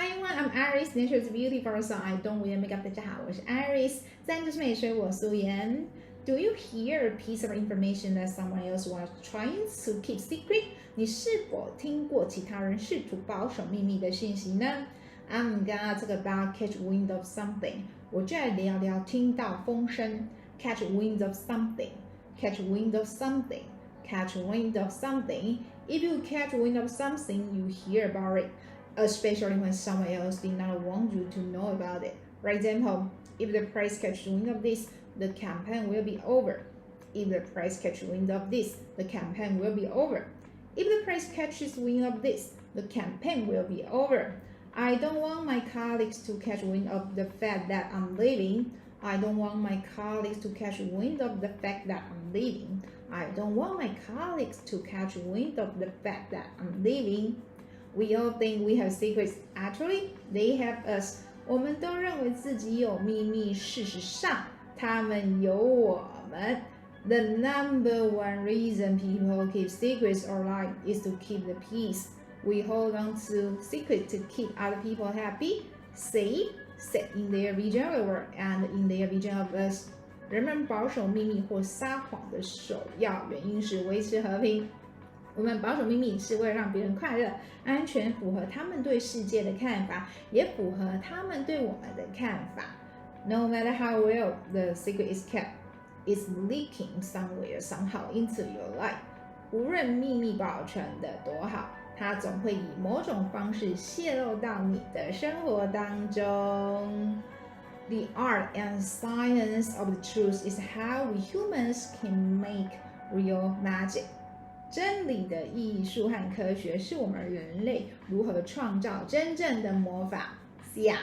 Hi everyone, I'm Iris. Nature is beautiful, so I don't wear makeup. 大家好，我是 Iris， 自然就是美，所以我素颜。Do you hear a piece of information that someone else was trying to keep secret? 你是否听过其他人试图保守秘密的讯息呢？ I'm gonna talk about catch wind of something. 我就来聊聊听到风声。Catch wind of something. Catch wind of something. Catch wind of something. If you catch wind of something, you hear about it, especially when someone else did not want you to know about it. For example, if the press catches wind of this, the campaign will be over. If the press catches wind of this, the campaign will be over. If the press catches wind of this, the campaign will be over. I don't want my colleagues to catch wind of the fact that I'm leaving. I don't want my colleagues to catch wind of the fact that I'm leaving. I don't want my colleagues to catch wind of the fact that I'm leaving. We all think we have secrets. Actually, they have us. 我们都认为自己有秘密，事实上，他们有我们。The number one reason people keep secrets or lie is to keep the peace. We hold on to secrets to keep other people happy, safe, set in their vision of the world, and in their vision of us. 人们保守秘密或撒谎的首要原因是维持和平。我们保守秘密是为了让别人快乐、安全，符合他们对世界的看法，也符合他们对我们的看法。No matter how well the secret is kept, it's leaking somewhere, somehow into your life. 无论秘密保存的多好，它总会以某种方式泄露到你的生活当中。The art and science of the truth is how we humans can make real magic. 真理的艺术和科学是我们人类如何创造真正的魔法。See ya.